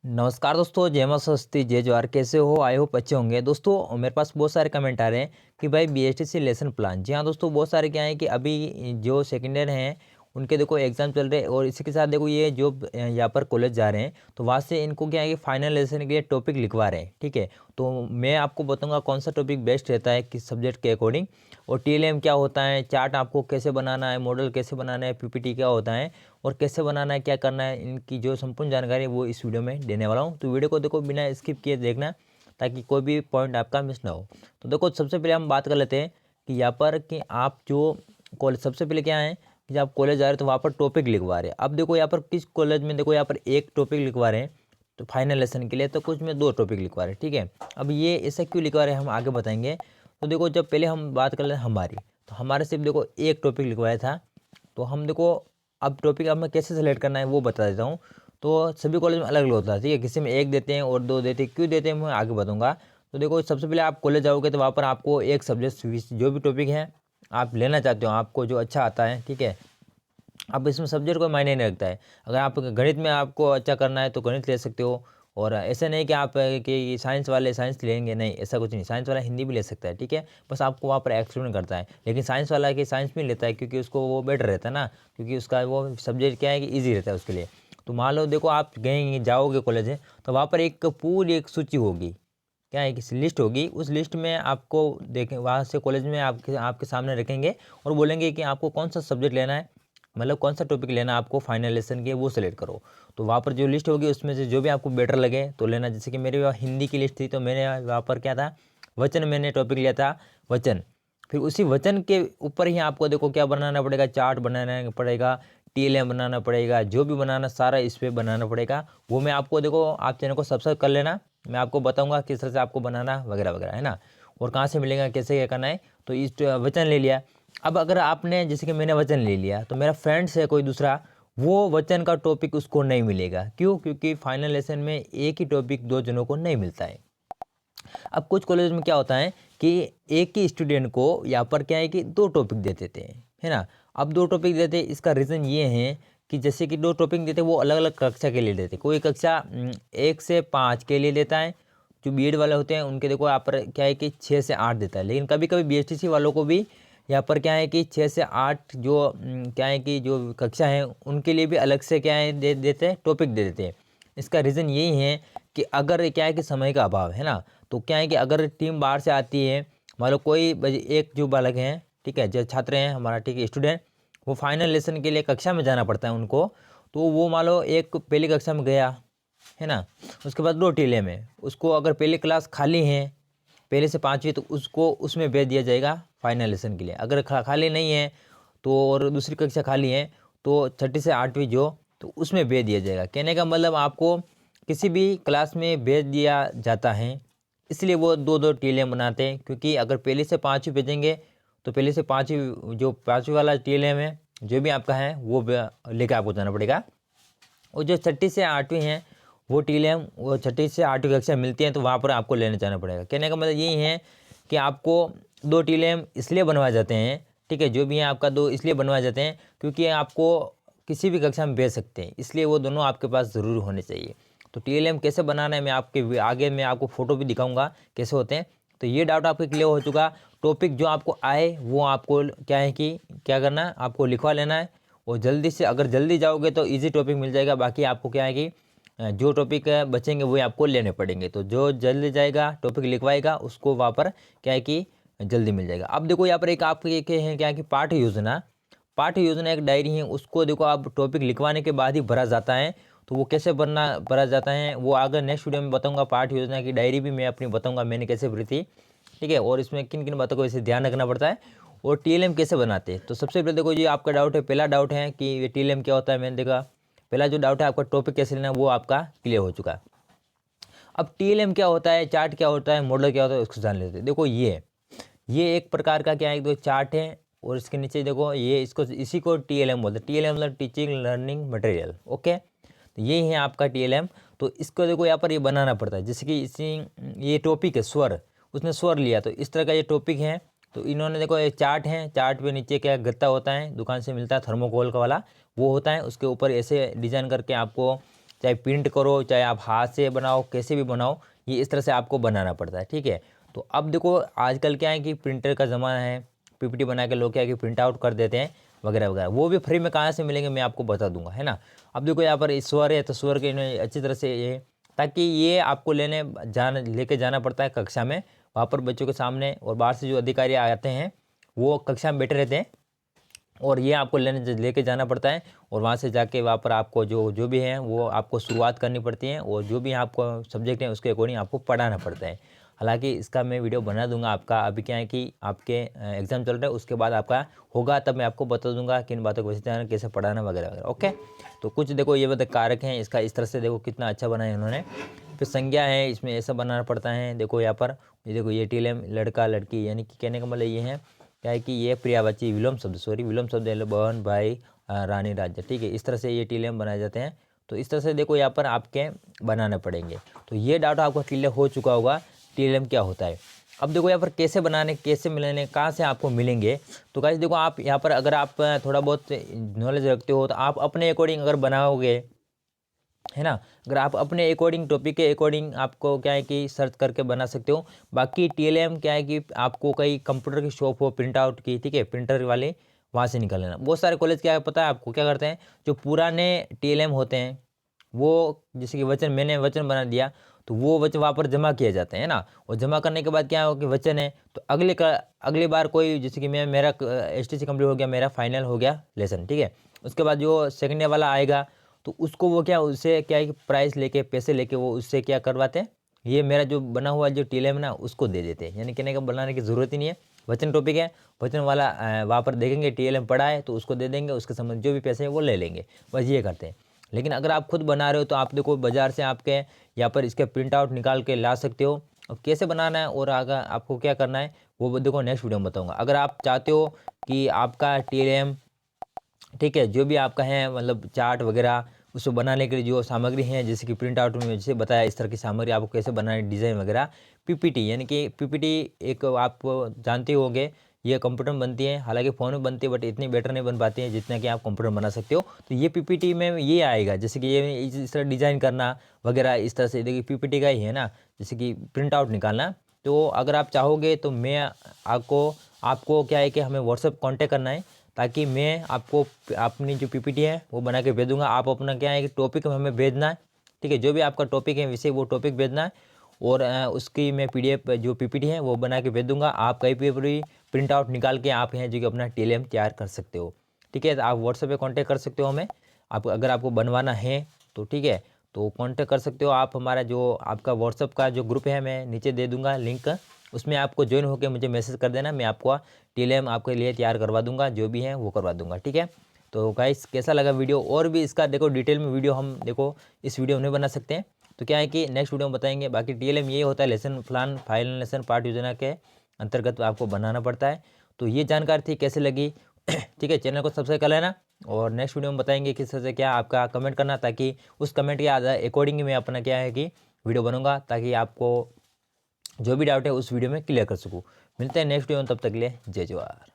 नमस्कार दोस्तों, जय मां सरस्वती, जय जवाहर। कैसे हो? आई होप अच्छे होंगे। दोस्तों मेरे पास बहुत सारे कमेंट आ रहे हैं कि भाई बीएसटीसी लेसन प्लान। जी हाँ दोस्तों, बहुत सारे क्या है कि अभी जो सेकेंड ईयर हैं उनके देखो एग्जाम चल रहे हैं और इसी के साथ देखो ये जो यहाँ पर कॉलेज जा रहे हैं तो वहाँ से इनको क्या है कि फाइनल लेसन के लिए टॉपिक लिखवा रहे हैं। ठीक है, तो मैं आपको बताऊँगा कौन सा टॉपिक बेस्ट रहता है किस सब्जेक्ट के अकॉर्डिंग, और टीएलएम क्या होता है, चार्ट आपको कैसे बनाना है, मॉडल कैसे बनाना है, पीपीटी क्या होता है और कैसे बनाना है, क्या करना है, इनकी जो संपूर्ण जानकारी है वो इस वीडियो में देने वाला हूँ। तो वीडियो को देखो बिना स्किप किए देखना ताकि कोई भी पॉइंट आपका मिस ना हो। तो देखो सबसे पहले हम बात कर लेते हैं कि यहाँ पर कि आप जो कॉलेज, सबसे पहले क्या है कि जब आप कॉलेज जा रहे हो तो वहाँ पर टॉपिक लिखवा रहे हैं। अब देखो यहाँ पर किस कॉलेज में, देखो यहाँ पर एक टॉपिक लिखवा रहे हैं तो फाइनल लेसन के लिए, तो कुछ में दो टॉपिक लिखवा रहे हैं। ठीक है, अब ये ऐसा क्यों लिखवा रहे हैं हम आगे बताएंगे। तो देखो जब पहले हम बात कर ले हमारी, तो हमारे सिर्फ देखो एक टॉपिक लिखवाया था। तो हम देखो अब टॉपिक हमें कैसे सेलेक्ट करना है वो बता देता हूँ। तो सभी कॉलेज में अलग अलग होता है। ठीक है, किसी में एक देते हैं और दो देते हैं, क्यों देते हैं मैं आगे बताऊँगा। तो देखो सबसे पहले आप कॉलेज जाओगे तो वहाँ पर आपको एक सब्जेक्ट जो भी टॉपिक है आप लेना चाहते हो, आपको जो अच्छा आता है, ठीक है, अब इसमें सब्जेक्ट कोई मायने नहीं रखता है। अगर आप गणित में आपको अच्छा करना है तो गणित ले सकते हो, और ऐसा नहीं कि आप कि साइंस वाले साइंस लेंगे, नहीं, ऐसा कुछ नहीं। साइंस वाला हिंदी भी ले सकता है। ठीक है, बस आपको वहाँ पर एक्सप्लेन करता है, लेकिन साइंस वाला कि साइंस भी लेता है क्योंकि उसको वो बेटर रहता है ना, क्योंकि उसका वो सब्जेक्ट क्या है कि ईजी रहता है उसके लिए। तो मान लो देखो आप गए जाओगे कॉलेज है तो वहाँ पर एक पूरी एक सूची होगी, क्या है कि लिस्ट होगी। उस लिस्ट में आपको देखें, वहाँ से कॉलेज में आपके आपके सामने रखेंगे और बोलेंगे कि आपको कौन सा सब्जेक्ट लेना है, मतलब कौन सा टॉपिक लेना है आपको फाइनल लेसन के, वो सेलेक्ट करो। तो वहाँ पर जो लिस्ट होगी उसमें से जो भी आपको बेटर लगे तो लेना। जैसे कि मेरे वहाँ हिंदी की लिस्ट थी तो मैंने वहाँ पर क्या था, वचन, मैंने टॉपिक लिया था वचन। फिर उसी वचन के ऊपर ही आपको देखो क्या बनाना पड़ेगा, चार्ट बनाना पड़ेगा, टीएलएम बनाना पड़ेगा, जो भी बनाना सारा इस पर बनाना पड़ेगा। वो मैं आपको देखो, आप चैनल को सब्सक्राइब कर लेना, मैं आपको बताऊंगा किस तरह से आपको बनाना वगैरह वगैरह, है ना, और कहाँ से मिलेगा, कैसे क्या करना है। तो इस वचन ले लिया। अब अगर आपने, जैसे कि मैंने वचन ले लिया तो मेरा फ्रेंड्स है कोई दूसरा, वो वचन का टॉपिक उसको नहीं मिलेगा। क्यों? क्योंकि फाइनल लेसन में एक ही टॉपिक दो जनों को नहीं मिलता है। अब कुछ कॉलेज में क्या होता है कि एक ही स्टूडेंट को यहाँ पर क्या है कि दो टॉपिक दे देते हैं, है ना। अब दो टॉपिक देते हैं, इसका रीज़न ये है कि जैसे कि दो टॉपिक देते वो अलग अलग कक्षा के लिए देते। कोई कक्षा 1 से 5 के लिए देता है, जो बीएड वाले होते हैं उनके देखो यहाँ पर क्या है कि 6 से 8 देता है। लेकिन कभी कभी बीएसटीसी वालों को भी यहाँ पर क्या है कि 6 से 8 जो क्या है कि जो कक्षा है उनके लिए भी अलग से क्या है देते हैं, टॉपिक दे देते हैं। इसका रीज़न यही है कि अगर क्या है कि समय का अभाव है ना, तो क्या है कि अगर टीम बाहर से आती है, मान लो कोई एक जो बालक हैं, ठीक है, जो छात्र हैं हमारा, ठीक है, स्टूडेंट, वो फाइनल लेसन के लिए कक्षा में जाना पड़ता है उनको। तो वो मान लो एक पहली कक्षा में गया, है ना, उसके बाद 2 टीले में उसको, अगर पहली क्लास खाली है पहले से 5वीं तो उसको उसमें भेज दिया जाएगा फाइनल लेसन के लिए। अगर खाली नहीं है तो, और दूसरी कक्षा खाली है तो 6ठी से 8वीं जो, तो उसमें भेज दिया जाएगा। कहने का मतलब आपको किसी भी क्लास में भेज दिया जाता है, इसलिए वो दो दो टीलें बनाते हैं। क्योंकि अगर पहले से 5वीं भेजेंगे तो पहले से 5वीं, जो 5वीं वाला टीले में जो भी आपका है वो लेकर आपको जाना पड़ेगा। और जो 6ठी से 8वीं हैं वो टीलेम, वो 6ठी से 8वीं कक्षा मिलती हैं तो वहाँ पर आपको लेने जाना पड़ेगा। कहने का मतलब यही है कि आपको दो टीलेम इसलिए बनवाए जाते हैं, ठीक है, जो भी हैं आपका दो इसलिए बनवाए जाते हैं क्योंकि आपको किसी भी कक्षा में भेज सकते हैं, इसलिए वो दोनों आपके पास ज़रूर होने चाहिए। तो टीएलएम कैसे बनाना है मैं आपके आगे मैं आपको फ़ोटो भी दिखाऊंगा कैसे होते हैं। तो ये डाउट आपके क्लियर हो चुका। टॉपिक जो आपको आए वो आपको क्या है कि क्या करना है, आपको लिखवा लेना है, और जल्दी से, अगर जल्दी जाओगे तो इजी टॉपिक मिल जाएगा। बाकी आपको क्या है कि जो टॉपिक बचेंगे वही आपको लेने पड़ेंगे। तो जो जल्दी जाएगा टॉपिक लिखवाएगा उसको वहाँ पर क्या है कि जल्दी मिल जाएगा। अब देखो यहाँ पर एक आपके है क्या है कि पाठ्य योजना, पाठ्य योजना एक डायरी है, उसको देखो आप टॉपिक लिखवाने के बाद ही भरा जाता है। तो वो कैसे भरा जाता है वो आगे नेक्स्ट वीडियो में बताऊंगा। पाठ्य योजना की डायरी भी मैं अपनी बताऊंगा मैंने कैसे भरी थी, ठीक है, और इसमें किन किन बातों को वैसे ध्यान रखना पड़ता है, और टीएलएम कैसे बनाते हैं। तो सबसे पहले देखो ये आपका डाउट है, पहला डाउट है कि ये टीएलएम क्या होता है, मैंने देखा पहला जो डाउट है आपका टॉपिक कैसे लेना वो आपका क्लियर हो चुका है। अब टीएलएम क्या होता है, चार्ट क्या होता है, मॉडल क्या होता है, उसको जान लेते हैं। देखो ये एक प्रकार का क्या है, दो चार्ट है, और इसके नीचे देखो ये इसको, इसी को टीएलएम बोलते हैं। टीएलएम मतलब टीचिंग लर्निंग मटेरियल, ओके। तो ये है आपका टीएलएम। तो इसको देखो यहाँ पर ये बनाना पड़ता है, जैसे कि इसी ये टॉपिक है स्वर, उसने स्वर लिया तो इस तरह का ये टॉपिक है। तो इन्होंने देखो ये चार्ट है, चार्ट पे नीचे क्या गत्ता होता है, दुकान से मिलता है थर्मोकोल का वाला, वो होता है, उसके ऊपर ऐसे डिजाइन करके आपको चाहे प्रिंट करो, चाहे आप हाथ से बनाओ, कैसे भी बनाओ, ये इस तरह से आपको बनाना पड़ता है। ठीक है, तो अब देखो आजकल क्या है कि प्रिंटर का ज़माना है, पीपीटी बना के लोग क्या है कि प्रिंट आउट कर देते हैं वगैरह वगैरह, वो भी फ्री में कहाँ से मिलेंगे मैं आपको बता दूंगा, है ना। अब देखो यहाँ पर स्वर है, तो स्वर के इन्हें अच्छी तरह से ये, ताकि ये आपको लेके जाना पड़ता है कक्षा में, वहाँ पर बच्चों के सामने, और बाहर से जो अधिकारी आते हैं वो कक्षा में बैठे रहते हैं, और ये आपको लेके जाना पड़ता है, और वहाँ से जाके वहाँ पर आपको जो भी है वो आपको शुरुआत करनी पड़ती है, और जो भी आपको सब्जेक्ट है उसके अकॉर्डिंग आपको पढ़ाना पड़ता है। हालांकि इसका मैं वीडियो बना दूंगा आपका, अभी क्या है कि आपके एग्ज़ाम चल रहे हैं, उसके बाद आपका होगा तब मैं आपको बता दूंगा किन बातों को कैसे पढ़ाना वगैरह वगैरह। ओके, तो कुछ देखो ये बता कारक हैं इसका, इस तरह से देखो कितना अच्छा बनाया है इन्होंने। फिर संज्ञा है, इसमें ऐसा बनाना पड़ता है, देखो यहाँ पर ये देखो ये टीएलएम लड़का लड़की, यानी कि कहने का मतलब ये है क्या है कि ये प्रियावाची विलोम शब्द बहन भाई रानी राज्य। ठीक है, इस तरह से ये टीएलएम बनाए जाते हैं। तो इस तरह से देखो यहाँ पर आपके बनाने पड़ेंगे। तो ये डाटा आपको क्लियर हो चुका होगा टीएलएम क्या होता है। अब देखो यहाँ पर कैसे बनाने, कैसे मिलने, कहाँ से आपको मिलेंगे। तो गाइस देखो आप यहाँ पर अगर आप थोड़ा बहुत नॉलेज रखते हो तो आप अपने अकॉर्डिंग अगर बनाओगे, है ना, अगर आप अपने अकॉर्डिंग टॉपिक के अकॉर्डिंग आपको क्या है कि सर्च करके बना सकते हो। बाकी टीएलएम क्या है कि आपको कहीं कंप्यूटर की शॉप हो प्रिंट आउट की, ठीक है, प्रिंटर वाले, वहाँ से निकाल लेना। बहुत सारे कॉलेज क्या है पता है आपको क्या करते हैं, जो पुराने टीएलएम होते हैं वो, जैसे कि मैंने वचन बना दिया, तो वो वचन वहाँ पर जमा किया जाता है ना, और जमा करने के बाद क्या हो कि वचन है, तो अगली बार कोई, जैसे कि मेरा एसटीसी कंप्लीट हो गया, मेरा फाइनल हो गया लेसन, ठीक है, उसके बाद जो सेकेंड ईयर वाला आएगा तो उसको वो क्या, उससे क्या है कि प्राइस लेके, पैसे लेके वो उससे क्या करवाते हैं, ये मेरा जो बना हुआ जो टीएलएम ना उसको दे देते हैं। यानी कहने का बनाने की ज़रूरत ही नहीं है, वचन टॉपिक है, वचन वाला वहाँ पर देखेंगे टीएलएम पड़ा है तो उसको दे देंगे, उसके संबंध जो भी पैसे हैं वो ले लेंगे, बस ये करते हैं। लेकिन अगर आप खुद बना रहे हो तो आप देखो बाज़ार से आपके यहाँ पर इसके प्रिंट आउट निकाल के ला सकते हो। अब कैसे बनाना है और आगे आपको क्या करना है वो देखो नेक्स्ट वीडियो में बताऊँगा। अगर आप चाहते हो कि आपका टीएलएम, ठीक है, जो भी आपका है मतलब चार्ट वगैरह उसको बनाने के लिए जो सामग्री है, जैसे कि प्रिंट आउट में जैसे बताया इस तरह की सामग्री आपको कैसे बनाए, डिज़ाइन वगैरह, पीपीटी, यानी कि पीपीटी एक आप जानते होंगे ये कंप्यूटर में बनती है, हालांकि फ़ोन में बनती है बट इतनी बेटर नहीं बन पाती है जितना कि आप कंप्यूटर में बना सकते हो। तो ये पीपीटी में ये आएगा, जैसे कि ये इस तरह डिज़ाइन करना वगैरह, इस तरह से देखिए पीपीटी का ही है ना, जैसे कि प्रिंट आउट निकालना। तो अगर आप चाहोगे तो मैं आपको क्या है कि हमें व्हाट्सएप कॉन्टैक्ट करना है, ताकि मैं आपको अपनी जो पीपीटी है वो बना के भेज दूँगा। आप अपना क्या है कि टॉपिक हमें भेजना है, ठीक है, जो भी आपका टॉपिक है विषय वो टॉपिक भेजना है, और उसकी मैं पीडीएफ जो पीपीटी है वो बना के भेज दूँगा। आप कहीं पर भी प्रिंट आउट निकाल के आप हैं जो कि अपना टीएलएम तैयार कर सकते हो। ठीक है, तो आप व्हाट्सएप पे कांटेक्ट कर सकते हो हमें, आप अगर आपको बनवाना है तो, ठीक है, तो कांटेक्ट कर सकते हो आप। हमारा जो आपका व्हाट्सएप का जो ग्रुप है मैं नीचे दे दूँगा लिंक, उसमें आपको ज्वाइन होकर मुझे मैसेज कर देना, मैं आपको टीएलएम आपके लिए तैयार करवा दूंगा, जो भी है वो करवा दूंगा। ठीक है, तो गाइस कैसा लगा वीडियो, और भी इसका देखो डिटेल में वीडियो हम देखो इस वीडियो में बना सकते हैं, तो क्या है कि नेक्स्ट वीडियो में बताएंगे। बाकी टीएलएम ये होता है lesson plan final lesson part योजना के अंतर्गत आपको बनाना पड़ता है। तो ये जानकारी थी, कैसे लगी ठीक है, चैनल को सब्सक्राइब कर लेना, और नेक्स्ट वीडियो में बताएंगे किस तरह से क्या आपका कमेंट करना, ताकि उस कमेंट के अकॉर्डिंग मैं अपना क्या है कि वीडियो बनूंगा, ताकि आपको जो भी डाउट है उस वीडियो में क्लियर कर सकूँ। मिलते हैं नेक्स्ट वीडियो में, तब तक के लिए जय जवाहर।